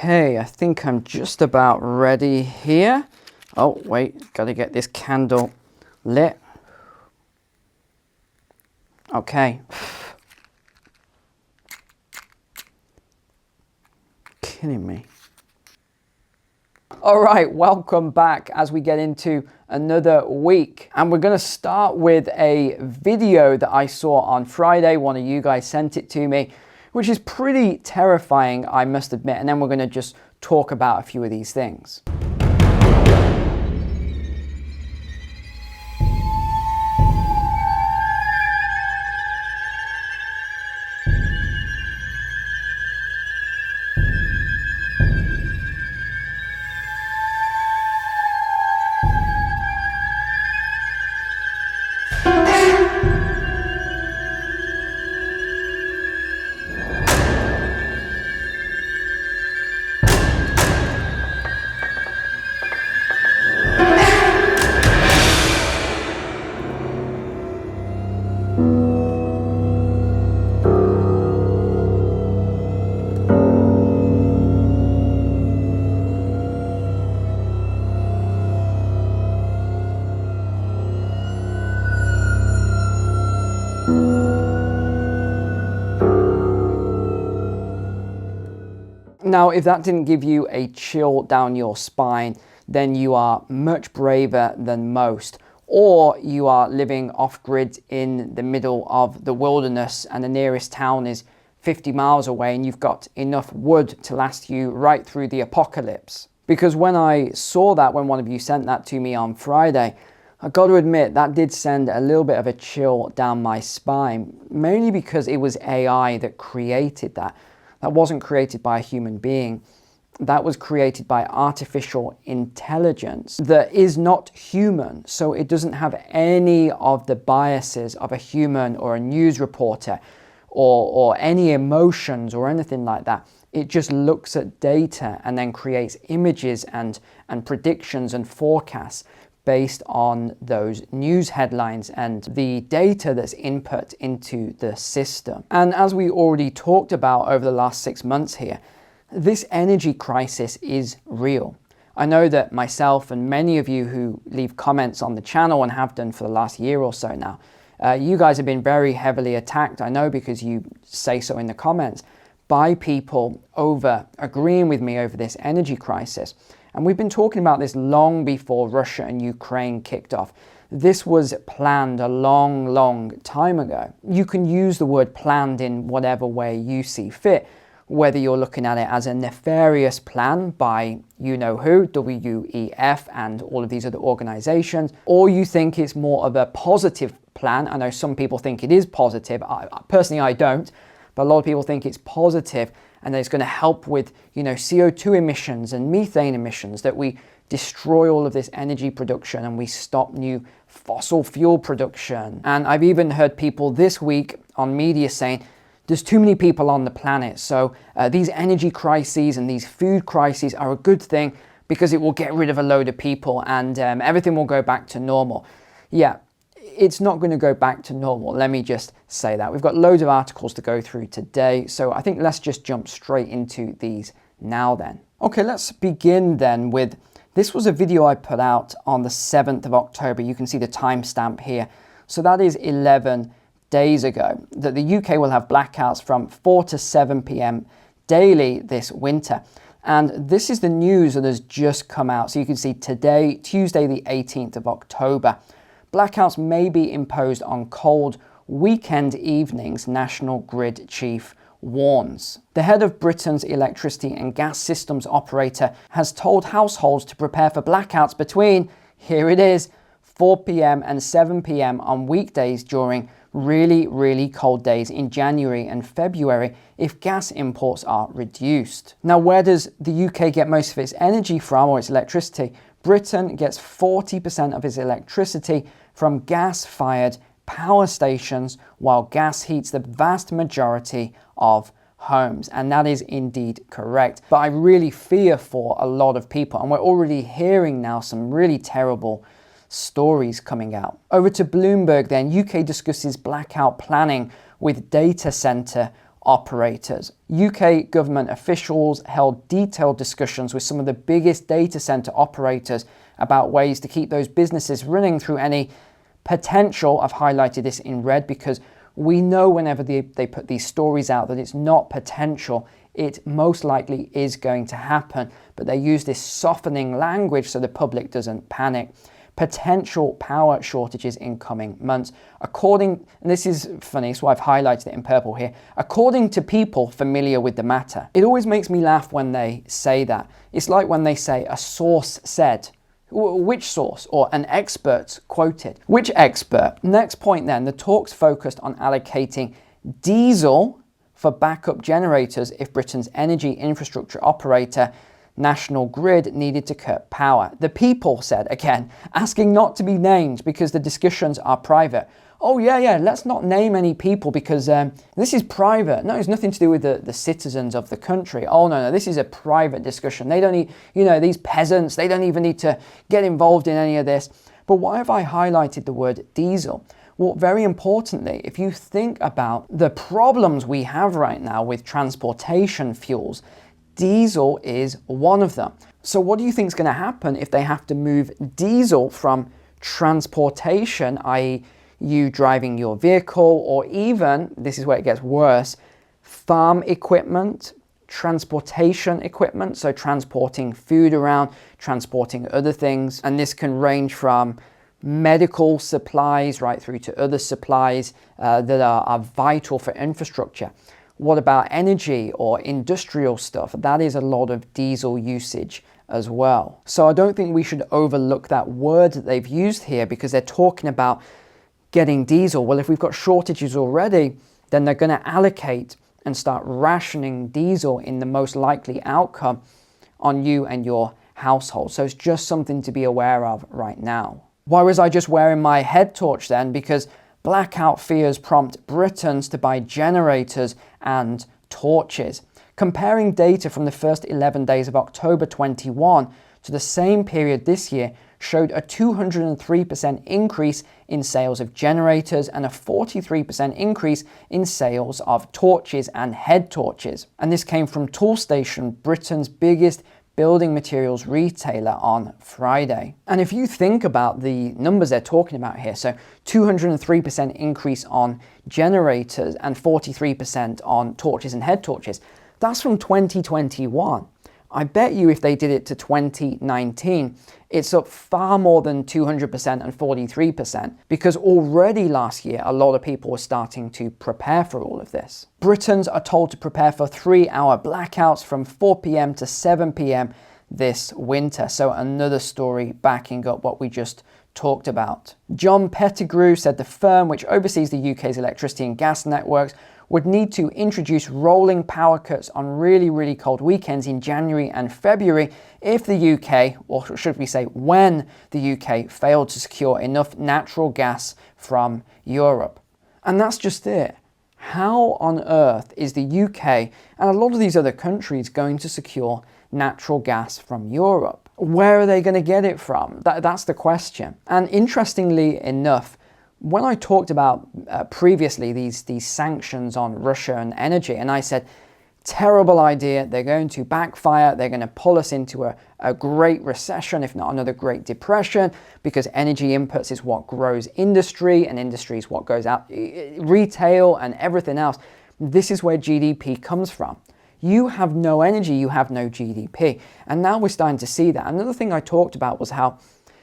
Okay, I think I'm just about ready here. Oh, wait, gotta get this candle lit. Okay. Killing me. All right, welcome back as we get into another week. And we're gonna start with a video that I saw on Friday. One of you guys sent it to me, which is pretty terrifying, I must admit. And then we're gonna just talk about a few of these things. Now, if that didn't give you a chill down your spine, then you are much braver than most, or you are living off-grid in the middle of the wilderness and the nearest town is 50 miles away and you've got enough wood to last you right through the apocalypse. Because when I saw that, when one of you sent that to me on Friday, I got to admit that did send a little bit of a chill down my spine, mainly because it was AI that created that. That wasn't created by a human being. That was created by artificial intelligence that is not human. So it doesn't have any of the biases of a human or a news reporter or any emotions or anything like that. It just looks at data and then creates images and predictions and forecasts based on those news headlines and the data that's input into the system. And as we already talked about over the last 6 months here, this energy crisis is real. I know that myself and many of you who leave comments on the channel and have done for the last year or so now, you guys have been very heavily attacked, I know, because you say so in the comments, by people over agreeing with me over this energy crisis. And we've been talking about this long before Russia and Ukraine kicked off. This was planned a long time ago. You can use the word planned in whatever way you see fit, whether you're looking at it as a nefarious plan by you-know-who, WEF and all of these other organizations, or you think it's more of a positive plan. I know some people think it is positive. Personally, I don't, but a lot of people think it's positive and that it's going to help with, CO2 emissions and methane emissions, that we destroy all of this energy production and we stop new fossil fuel production. And I've even heard people this week on media saying there's too many people on the planet, so these energy crises and these food crises are a good thing because it will get rid of a load of people and everything will go back to normal. Yeah, it's not going to go back to normal. Let me just say that. We've got loads of articles to go through today, so I think let's just jump straight into these now then. Okay, let's begin then with, this was a video I put out on the 7th of October. You can see the timestamp here. So that is 11 days ago, that the UK will have blackouts from 4 to 7 p.m. daily this winter. And this is the news that has just come out. So you can see today, Tuesday the 18th of October. Blackouts may be imposed on cold weekend evenings, National Grid Chief warns. The head of Britain's electricity and gas systems operator has told households to prepare for blackouts between, here it is, 4 p.m. and 7 p.m. on weekdays during really cold days in January and February if gas imports are reduced. Now, where does the UK get most of its energy from, or its electricity? Britain gets 40% of its electricity from gas-fired power stations, while gas heats the vast majority of homes. And that is indeed correct. But I really fear for a lot of people, and we're already hearing now some really terrible stories coming out. Over to Bloomberg then. UK discusses blackout planning with data center operators. UK government officials held detailed discussions with some of the biggest data center operators about ways to keep those businesses running through any potential. I've highlighted this in red because we know whenever they put these stories out that it's not potential, it most likely is going to happen. But they use this softening language so the public doesn't panic. Potential power shortages in coming months. And this is funny, so I've highlighted it in purple here. According to people familiar with the matter. It always makes me laugh when they say that. It's like when they say a source said. Which source? Or an expert quoted. Which expert? Next point then, the talks focused on allocating diesel for backup generators if Britain's energy infrastructure operator, National Grid, needed to cut power. The people said, again, asking not to be named because the discussions are private. Oh yeah, let's not name any people because this is private. No, it's nothing to do with the citizens of the country. Oh no, this is a private discussion. They don't need, these peasants, they don't even need to get involved in any of this. But why have I highlighted the word diesel? Well, very importantly, if you think about the problems we have right now with transportation fuels, diesel is one of them. So what do you think is going to happen if they have to move diesel from transportation, i.e. you driving your vehicle, or even, this is where it gets worse, farm equipment, transportation equipment, so transporting food around, transporting other things, and this can range from medical supplies right through to other supplies that are vital for infrastructure. What about energy or industrial stuff? That is a lot of diesel usage as well. So I don't think we should overlook that word that they've used here because they're talking about getting diesel. Well, if we've got shortages already, then they're going to allocate and start rationing diesel in the most likely outcome on you and your household. So it's just something to be aware of right now. Why was I just wearing my head torch then? Because blackout fears prompt Britons to buy generators and torches. Comparing data from the first 11 days of October 21 to the same period this year showed a 203% increase in sales of generators and a 43% increase in sales of torches and head torches. And this came from Toolstation, Britain's biggest building materials retailer, on Friday. And if you think about the numbers they're talking about here, so 203% increase on generators and 43% on torches and head torches, that's from 2021. I bet you if they did it to 2019, it's up far more than 200% and 43%, because already last year, a lot of people were starting to prepare for all of this. Britons are told to prepare for 3-hour blackouts from 4 p.m. to 7 p.m. this winter. So another story backing up what we just talked about. John Pettigrew said the firm, which oversees the UK's electricity and gas networks, would need to introduce rolling power cuts on really, really cold weekends in January and February if the UK, or should we say when the UK, failed to secure enough natural gas from Europe. And that's just it. How on earth is the UK and a lot of these other countries going to secure natural gas from Europe? Where are they going to get it from? That's the question. And interestingly enough, when I talked about previously these sanctions on Russia and energy, and I said, terrible idea, they're going to backfire, they're going to pull us into a great recession, if not another Great Depression, because energy inputs is what grows industry, and industry is what goes out retail and everything else. This is where GDP comes from. You have no energy, you have no GDP. And now we're starting to see that. Another thing I talked about was how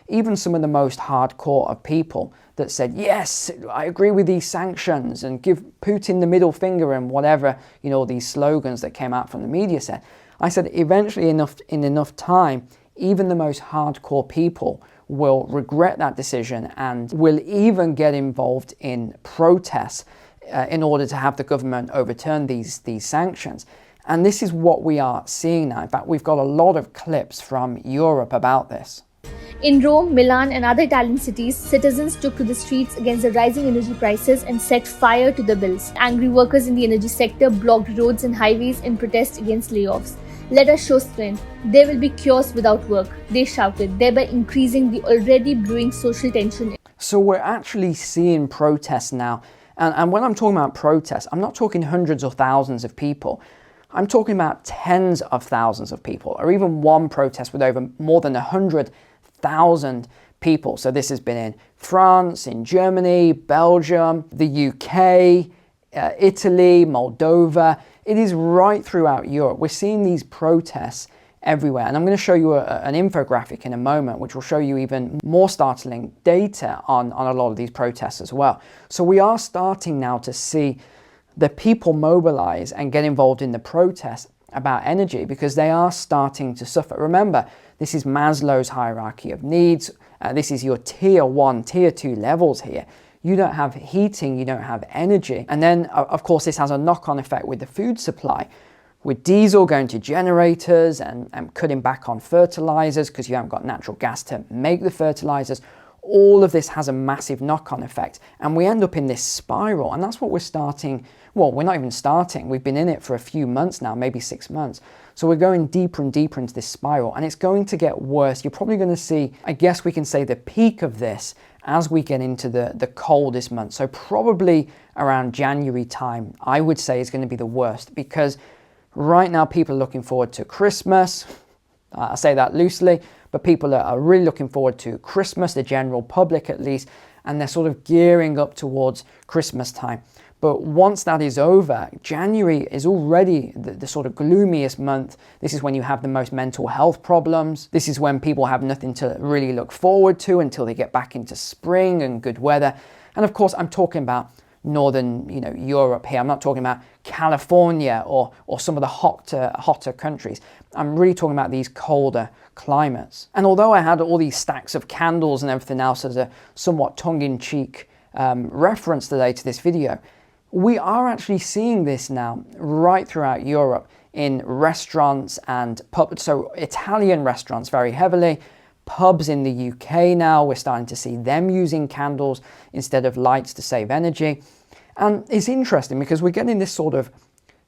even some of the most hardcore of people that said, yes, I agree with these sanctions and give Putin the middle finger and whatever, these slogans that came out from the media said. I said, eventually in enough time, even the most hardcore people will regret that decision and will even get involved in protests in order to have the government overturn these sanctions. And this is what we are seeing now. In fact, we've got a lot of clips from Europe about this. In Rome, Milan and other Italian cities, citizens took to the streets against the rising energy prices and set fire to the bills. Angry workers in the energy sector blocked roads and highways in protest against layoffs. Let us show strength. There will be chaos without work, they shouted, thereby increasing the already brewing social tension. So we're actually seeing protests now And when I'm talking about protests, I'm not talking hundreds or thousands of people. I'm talking about tens of thousands of people, or even one protest with over more than 100,000 people. So this has been in France, in Germany, Belgium, the UK, Italy, Moldova. It is right throughout Europe. We're seeing these protests everywhere. And I'm going to show you an infographic in a moment, which will show you even more startling data on a lot of these protests as well. So we are starting now to see the people mobilize and get involved in the protests about energy, because they are starting to suffer. Remember, this is Maslow's hierarchy of needs. This is your tier 1, tier 2 levels here. You don't have heating, you don't have energy. And then, of course, this has a knock-on effect with the food supply, with diesel going to generators and cutting back on fertilizers because you haven't got natural gas to make the fertilizers. All of this has a massive knock-on effect, and we end up in this spiral. And that's what we're starting. Well, we're not even starting. We've been in it for a few months now, maybe 6 months. So we're going deeper and deeper into this spiral, and it's going to get worse. You're probably going to see, I guess we can say, the peak of this as we get into the coldest month. So probably around January time, I would say, is going to be the worst, because right now people are looking forward to Christmas. I say that loosely, but people are really looking forward to Christmas, the general public at least, and they're sort of gearing up towards Christmas time. But once that is over, January is already the sort of gloomiest month. This is when you have the most mental health problems. This is when people have nothing to really look forward to until they get back into spring and good weather. And of course, I'm talking about northern, Europe here. I'm not talking about California or some of the hotter countries. I'm really talking about these colder climates. And although I had all these stacks of candles and everything else as a somewhat tongue-in-cheek reference today to this video, we are actually seeing this now right throughout Europe in restaurants and pubs. So Italian restaurants very heavily. Pubs in the UK now, we're starting to see them using candles instead of lights to save energy. And it's interesting because we're getting this sort of,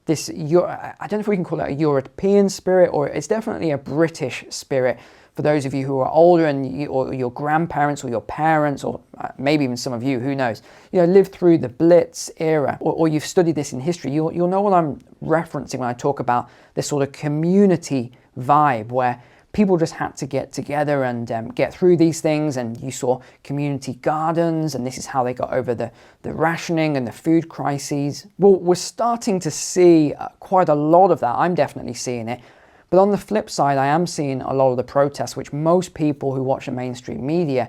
I don't know if we can call it a European spirit, or it's definitely a British spirit. For those of you who are older and or your grandparents or your parents, or maybe even some of you, who knows, lived through the Blitz era, or you've studied this in history, you'll know what I'm referencing when I talk about this sort of community vibe where people just had to get together and get through these things, and you saw community gardens, and this is how they got over the rationing and the food crises. Well, we're starting to see quite a lot of that. I'm definitely seeing it. But on the flip side, I am seeing a lot of the protests, which most people who watch the mainstream media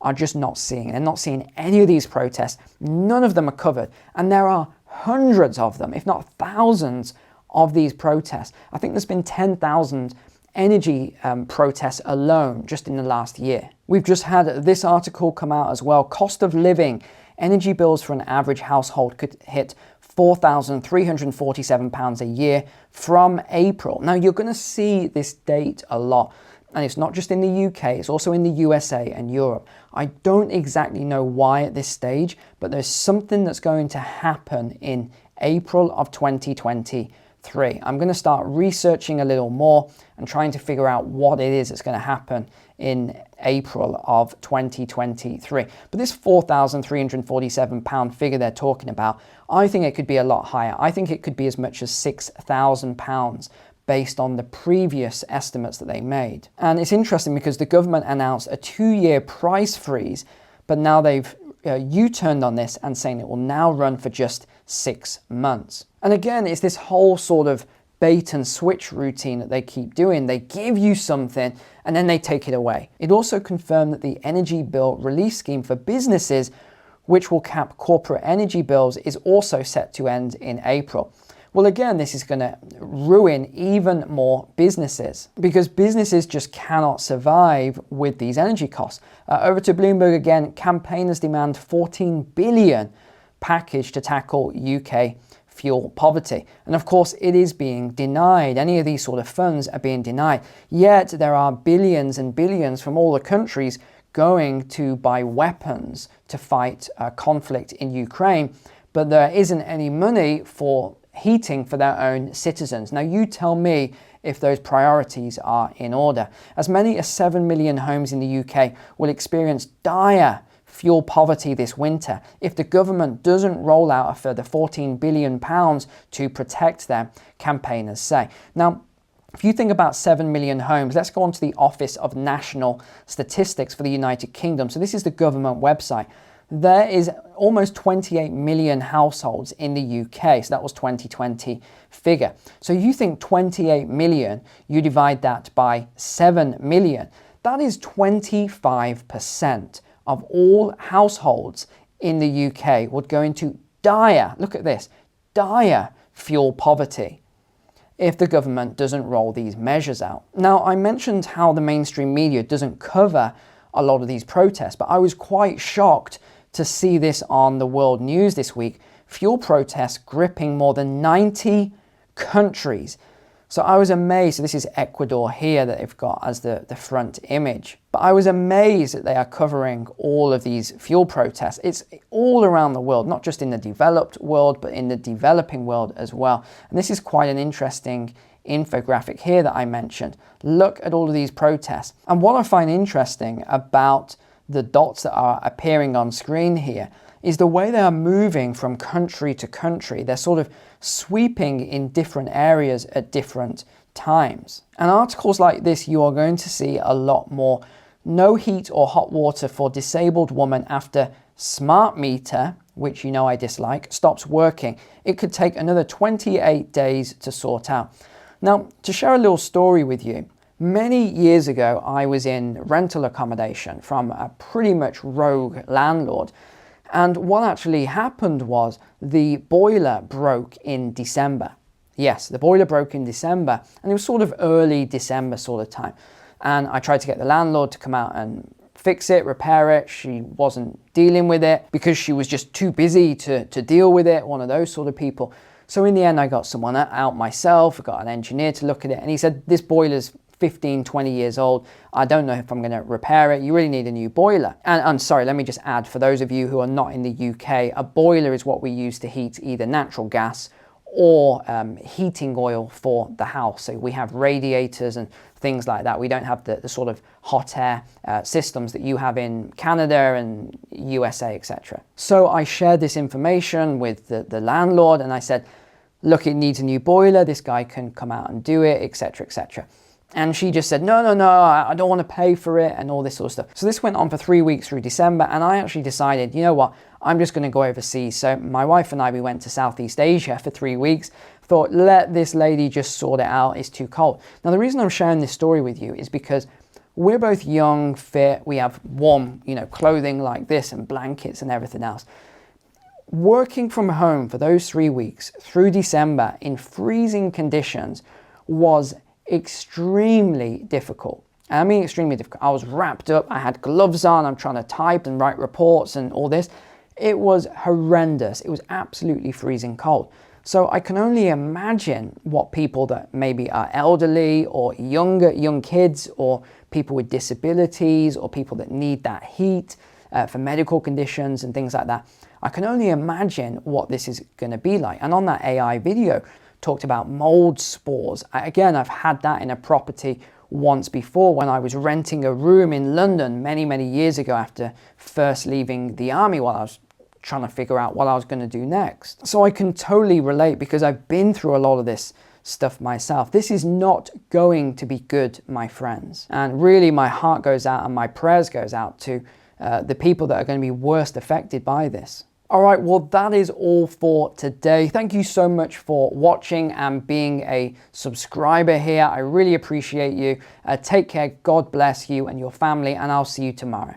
are just not seeing. They're not seeing any of these protests. None of them are covered. And there are hundreds of them, if not thousands, of these protests. I think there's been 10,000 energy protests alone just in the last year. We've just had this article come out as well. Cost of living. Energy bills for an average household could hit £4,347 a year from April. Now, you're going to see this date a lot, and it's not just in the UK, it's also in the USA and Europe. I don't exactly know why at this stage, but there's something that's going to happen in April of 2023. I'm going to start researching a little more and trying to figure out what it is that's going to happen in April of 2023. But this £4,347 figure they're talking about, I think it could be a lot higher. I think it could be as much as £6,000 based on the previous estimates that they made. And it's interesting because the government announced a 2-year price freeze, but now they've U-turned on this and saying it will now run for just 6 months. And again, it's this whole sort of bait and switch routine that they keep doing. They give you something and then they take it away. It also confirmed that the energy bill relief scheme for businesses, which will cap corporate energy bills, is also set to end in April. Well, again, this is going to ruin even more businesses because businesses just cannot survive with these energy costs. Over to Bloomberg again, campaigners demand $14 billion package to tackle UK fuel poverty. And of course, it is being denied. Any of these sort of funds are being denied. Yet there are billions and billions from all the countries going to buy weapons to fight conflict in Ukraine, but there isn't any money for heating for their own citizens. Now, you tell me if those priorities are in order. As many as 7 million homes in the UK will experience dire fuel poverty this winter if the government doesn't roll out a further £14 billion to protect them, campaigners say. Now, if you think about 7 million homes, let's go on to the Office of National Statistics for the United Kingdom. So this is the government website. There is almost 28 million households in the UK. So that was 2020 figure. So you think 28 million, you divide that by 7 million. That is 25% of all households in the UK would go into dire, look at this, dire fuel poverty if the government doesn't roll these measures out. Now, I mentioned how the mainstream media doesn't cover a lot of these protests, but I was quite shocked to see this on the world news this week. Fuel protests gripping more than 90 countries. So I was amazed. So this is Ecuador here that they've got as the front image. But I was amazed that they are covering all of these fuel protests. It's all around the world, not just in the developed world, but in the developing world as well. And this is quite an interesting infographic here that I mentioned. Look at all of these protests. And what I find interesting about the dots that are appearing on screen here is the way they are moving from country to country. They're sort of sweeping in different areas at different times. And articles like this, you are going to see a lot more. No heat or hot water for disabled woman after smart meter, which you know I dislike, stops working. It could take another 28 days to sort out. Now, to share a little story with you, many years ago, I was in rental accommodation from a pretty much rogue landlord. And what actually happened was the boiler broke in December. Yes, the boiler broke in December, and it was sort of early December sort of time. And I tried to get the landlord to come out and fix it, repair it. She wasn't dealing with it because she was just too busy to deal with it, one of those sort of people. So in the end, I got someone out myself, I got an engineer to look at it, and he said, this boiler's 15, 20 years old. I don't know if I'm going to repair it. You really need a new boiler. And sorry, let me just add, for those of you who are not in the UK, a boiler is what we use to heat either natural gas or heating oil for the house. So we have radiators and things like that. We don't have the sort of hot air systems that you have in Canada and USA, etc. So I shared this information with the landlord, and I said, look, it needs a new boiler. This guy can come out and do it, etc., etc. And she just said, no, I don't want to pay for it and all this sort of stuff. So this went on for 3 weeks through December, and I actually decided, you know what, I'm just going to go overseas. So my wife and I, we went to Southeast Asia for 3 weeks, thought, let this lady just sort it out, it's too cold. Now, the reason I'm sharing this story with you is because we're both young, fit, we have warm, clothing like this and blankets and everything else. Working from home for those 3 weeks through December in freezing conditions was extremely difficult. I mean extremely difficult. I was wrapped up, I had gloves on, I'm trying to type and write reports and all this. It was horrendous. It was absolutely freezing cold. So I can only imagine what people that maybe are elderly or young kids or people with disabilities or people that need that heat for medical conditions and things like that. I can only imagine what this is going to be like. And on that AI video, talked about mold spores. Again, I've had that in a property once before when I was renting a room in London many years ago after first leaving the army while I was trying to figure out what I was going to do next. So I can totally relate because I've been through a lot of this stuff myself. This is not going to be good, my friends. And really my heart goes out and my prayers goes out to the people that are going to be worst affected by this. All right, well, that is all for today. Thank you so much for watching and being a subscriber here. I really appreciate you. Take care. God bless you and your family, and I'll see you tomorrow.